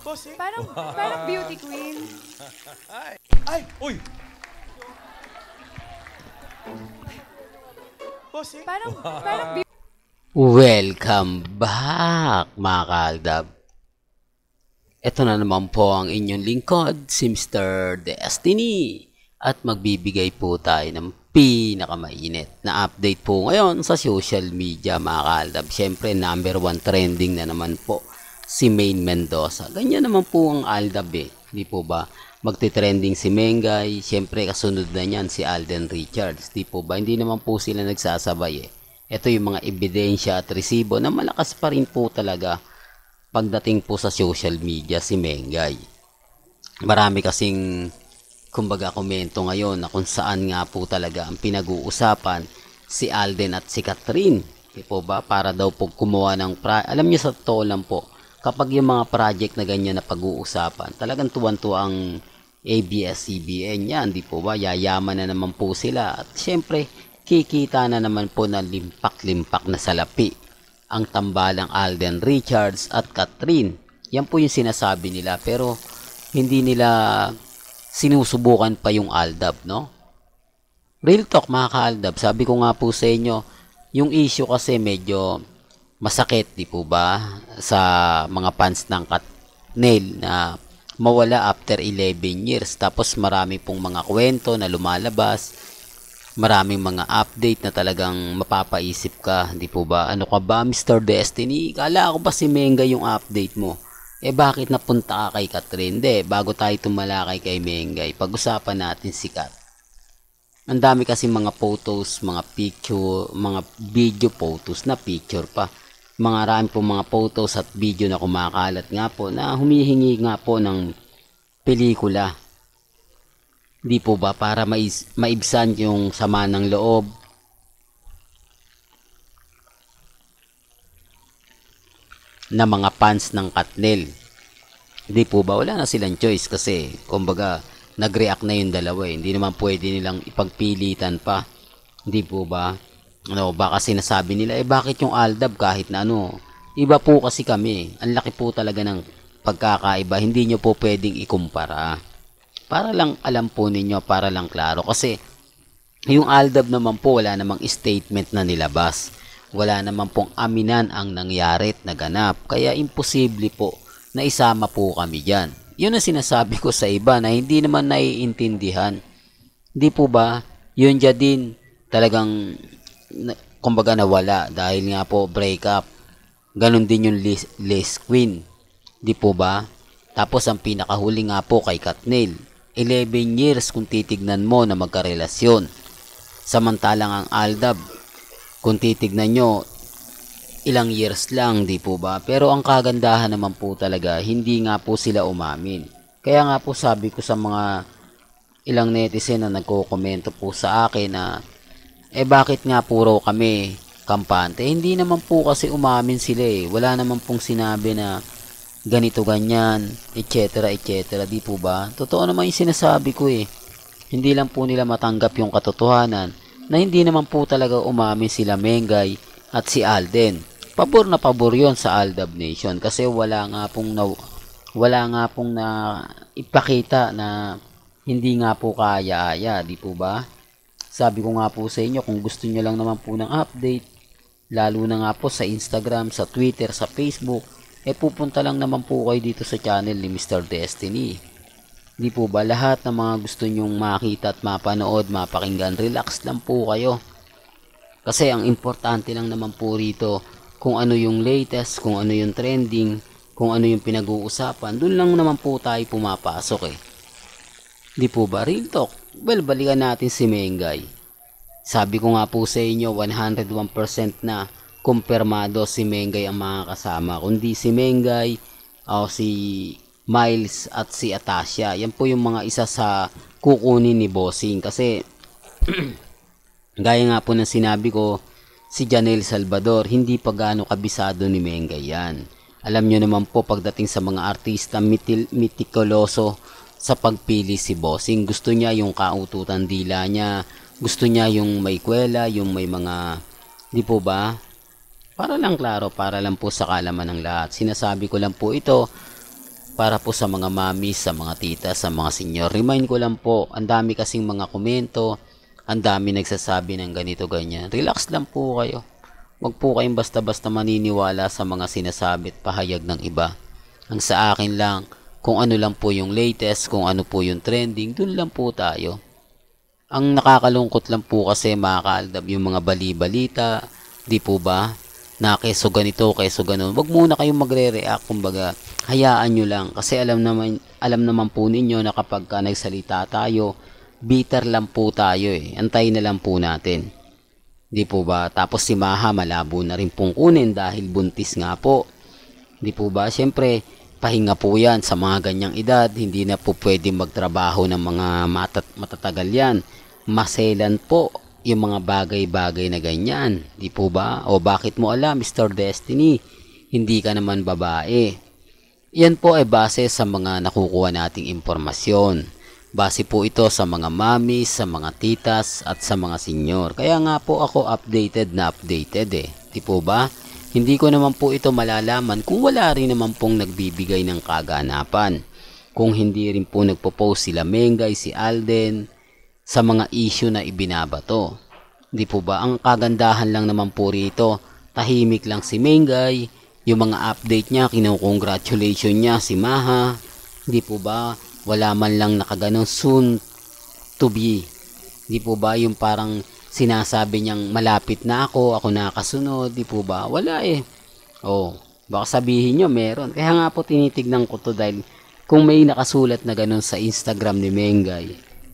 Bossing? Parang beauty queen. Ay! Uy! Bossing? Parang beauty. Welcome back mga kaaldab. Ito na naman po ang inyong lingkod, si Mr. Destiny. At magbibigay po tayo ng pinakamainit na update po ngayon sa social media mga kaaldab. Siyempre number 1 trending na naman po si Maine Mendoza. Ganyan naman po ang aldab Di po ba? Magti-trending si Mengay. Siyempre kasunod na niyan si Alden Richards. Di po ba? Hindi naman po sila nagsasabay Ito yung mga ebidensya at resibo na malakas pa rin po talaga pagdating po sa social media si Mengay. Marami kasing kumbaga komento ngayon na kung saan nga po talaga ang pinag-uusapan si Alden at si Catherine. Di po ba? Para daw po kumuha ng alam niyo sa totoo lang po, kapag yung mga project na ganyan na pag-uusapan, talagang tuwan-tuwa ang ABS-CBN yan. Di po ba? Yayaman na naman po sila. At syempre, kikita na naman po na limpak-limpak na salapi ang tambalang Alden Richards at Catherine. Yan po yung sinasabi nila pero hindi nila sinusubukan pa yung Aldab, no? Real talk mga ka-Aldab, sabi ko nga po sa inyo, yung issue kasi medyo masakit, di po ba? Sa mga fans ng Katnel na mawala after 11 years. Tapos marami pong mga kwento na lumalabas. Maraming mga update na talagang mapapaisip ka, di po ba? Ano ka ba, Mr. Destiny? Kala ko ba si Menga yung update mo? Bakit napunta ka kay Catherine? Hindi, bago tayo tumalakay kay Menga, pag-usapan natin si Kat. Ang dami kasi mga photos, mga picture, mga video photos na picture pa. Rami po mga photos at video na kumakalat nga po na humihingi nga po ng pelikula. Di po ba para maibsan yung sama ng loob na mga fans ng Katnel. Di po ba wala na silang choice kasi kumbaga nag-react na yung dalawa Hindi naman pwede nilang ipagpilitan pa. Di po ba? Ano, baka sinasabi nila bakit yung Aldab kahit na ano. Iba po kasi kami. Ang laki po talaga ng pagkakaiba. Hindi nyo po pwedeng ikumpara. Para lang alam po ninyo, para lang klaro. Kasi yung Aldab naman po wala namang statement na nilabas. Wala naman pong aminan ang nangyari at naganap. Kaya imposible po na isama po kami dyan. Yun ang sinasabi ko sa iba na hindi naman naiintindihan. Hindi po ba? Yun dyan din talagang kumbaga nawala dahil nga po breakup. Ganon din yung Les Queen. Di po ba? Tapos ang pinakahuli nga po kay Katnel. 11 years kung titignan mo na magkarelasyon. Samantalang ang Aldab, kung titignan nyo, ilang years lang, di po ba? Pero ang kagandahan naman po talaga, hindi nga po sila umamin. Kaya nga po sabi ko sa mga ilang netizen na nagko-komento po sa akin na bakit nga puro kami kampante? Hindi naman po kasi umamin sila Wala naman pong sinabi na ganito ganyan, etc. etc. Di po ba? Totoo naman yung sinasabi ko Hindi lang po nila matanggap yung katotohanan na hindi naman po talaga umamin sila Mengay at si Alden. Pabor na pabor yon sa Aldab Nation kasi wala nga pong na ipakita na hindi nga po kaya-aya, di po ba? Sabi ko nga po sa inyo, kung gusto niyo lang naman po ng update, lalo na nga po sa Instagram, sa Twitter, sa Facebook, pupunta lang naman po kayo dito sa channel ni Mr. Destiny. Di po ba lahat ng mga gusto nyong makita at mapanood, mapakinggan, relax lang po kayo. Kasi ang importante lang naman po rito kung ano yung latest, kung ano yung trending, kung ano yung pinag-uusapan, dun lang naman po tayo pumapasok Di po ba? Real talk. Well, balikan natin si Mengay. Sabi ko nga po sa inyo, 101% na kumpirmado si Mengay ang mga kasama. Kundi si Mengay, si Miles at si Atasha. Yan po yung mga isa sa kukunin ni Bossing. Kasi, gaya nga po ng sinabi ko, si Janelle Salvador, hindi pa gaano kabisado ni Mengay yan. Alam nyo naman po, pagdating sa mga artista, mitikuloso sa pagpili si Bossing. Gusto niya yung kaututan dila niya. Gusto niya yung may kwela, yung may mga, di po ba? Para lang klaro, para lang po sa kalaman ng lahat. Sinasabi ko lang po ito para po sa mga mami, sa mga tita, sa mga senior. Remind ko lang po, ang dami kasing mga komento, ang dami nagsasabi ng ganito ganyan. Relax lang po kayo. Huwag po kayong basta-basta maniniwala sa mga sinasabi at pahayag ng iba. Ang sa akin lang, kung ano lang po yung latest, kung ano po yung trending, dun lang po tayo. Ang nakakalungkot lang po kasi mga kaaldab yung mga bali-balita, di po ba? Na keso ganito, keso ganun. Wag muna kayong magre-react, kumbaga, hayaan nyo lang. Kasi alam naman po ninyo na kapag nagsalita tayo, bitter lang po tayo eh. Antayin na lang po natin. Di po ba? Tapos si Maha malabo na rin pong kunin dahil buntis nga po. Di po ba? Siyempre, pahinga po yan sa mga ganyang edad. Hindi na po pwede magtrabaho ng mga matatagal yan. Maselan po yung mga bagay-bagay na ganyan. Di po ba? O bakit mo alam, Mr. Destiny? Hindi ka naman babae. Yan po ay base sa mga nakukuha nating impormasyon. Base po ito sa mga mami, sa mga titas, at sa mga senyor. Kaya nga po ako updated eh. Di po ba? Hindi ko naman po ito malalaman kung wala rin naman pong nagbibigay ng kaganapan. Kung hindi rin po nagpo-post sila Mengay, si Alden, sa mga issue na ibinabato. Di po ba? Ang kagandahan lang naman po rito, tahimik lang si Mengay, yung mga update niya, kinukongratulation niya si Maha. Di po ba? Wala man lang nakaganon soon to be. Di po ba? Yung parang sinasabi niyang malapit na ako nakasunod. Di po ba? Wala eh. Oh, baka sabihin niyo meron. Kaya nga po tinitignan ko to dahil kung may nakasulat na ganon sa Instagram ni Mengay,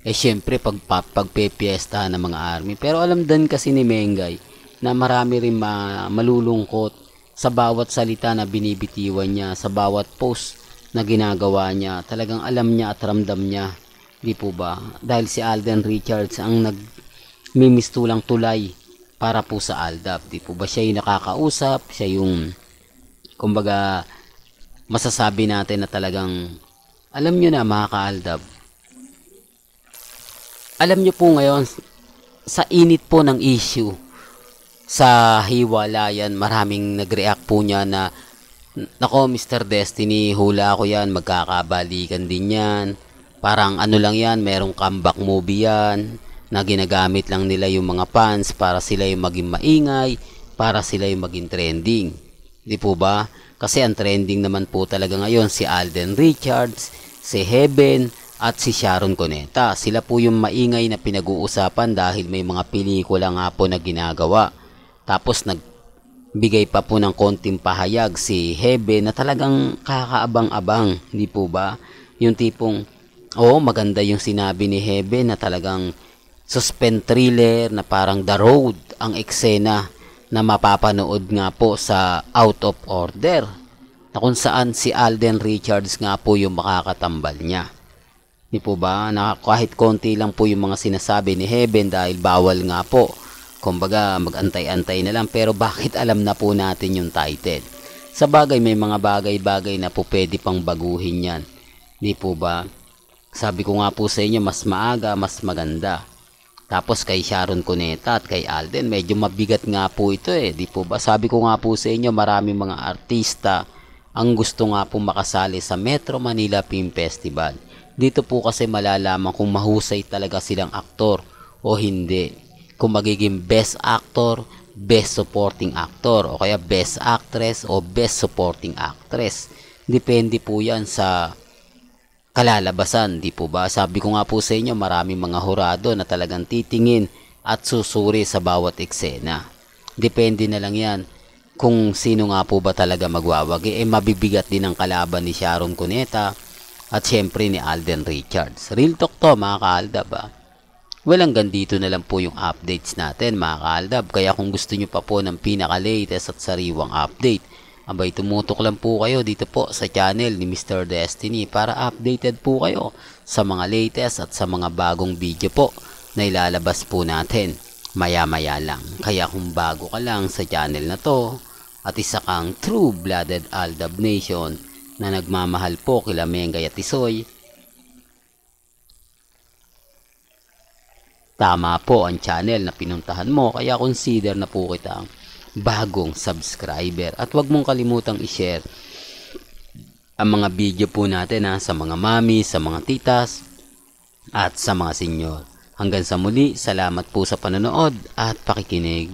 eh syempre pagpepiesta ng mga army. Pero alam din kasi ni Mengay na marami rin malulungkot sa bawat salita na binibitiwan niya, sa bawat post na ginagawa niya. Talagang alam niya at ramdam niya. Di po ba? Dahil si Alden Richards ang nagmimistulang tulay para po sa Aldab. Di po ba? Siya yung nakakausap, siya yung kumbaga masasabi natin na talagang alam niyo na mga ka-Aldab. Alam niyo po ngayon, sa init po ng issue, sa hiwalayan, maraming nag-react po niya na, nako Mr. Destiny, hula ko yan, magkakabalikan din yan. Parang ano lang yan, merong comeback movie yan, na ginagamit lang nila yung mga fans para sila yung maging maingay, para sila yung maging trending. Di po ba? Kasi ang trending naman po talaga ngayon si Alden Richards, si Heaven, at si Sharon Cuneta. Sila po yung maingay na pinag-uusapan dahil may mga pelikula nga po na ginagawa. Tapos nagbigay pa po ng konting pahayag si Heaven na talagang kakaabang-abang. Hindi po ba? Yung tipong, maganda yung sinabi ni Heaven na talagang suspense thriller na parang The Road ang eksena na mapapanood nga po sa Out of Order. Na kung saan si Alden Richards nga po yung makakatambal niya. Di po ba? Na kahit konti lang po yung mga sinasabi ni Heaven dahil bawal nga po. Kumbaga magantay-antay na lang, pero bakit alam na po natin yung title? Sa bagay may mga bagay-bagay na po pwede pang baguhin yan. Di po ba? Sabi ko nga po sa inyo, mas maaga, mas maganda. Tapos kay Sharon Cuneta at kay Alden, medyo mabigat nga po ito eh. Di po ba? Sabi ko nga po sa inyo, maraming mga artista ang gusto nga po makasali sa Metro Manila Film Festival. Dito po kasi malalaman kung mahusay talaga silang aktor o hindi. Kung magiging best actor, best supporting actor, o kaya best actress o best supporting actress. Depende po yan sa kalalabasan, di po ba? Sabi ko nga po sa inyo, maraming mga hurado na talagang titingin at susuri sa bawat eksena. Depende na lang yan kung sino nga po ba talaga magwawagi. Mabibigat din ang kalaban ni Sharon Cuneta at syempre ni Alden Richards. Real talk to mga ka-Aldab. Walang gandito na lang po yung updates natin mga ka-Aldab. Kaya kung gusto nyo pa po ng pinaka-latest at sariwang update, abay tumutok lang po kayo dito po sa channel ni Mr. Destiny para updated po kayo sa mga latest at sa mga bagong video po na ilalabas po natin maya-maya lang. Kaya kung bago ka lang sa channel na to at isa kang true-blooded Aldab Nation na nagmamahal po kila Mengay at Tisoy, tama po ang channel na pinuntahan mo, kaya consider na po kitang bagong subscriber. At huwag mong kalimutang i-share ang mga video po natin sa mga mami, sa mga titas, at sa mga senyor. Hanggang sa muli, salamat po sa panonood at pakikinig.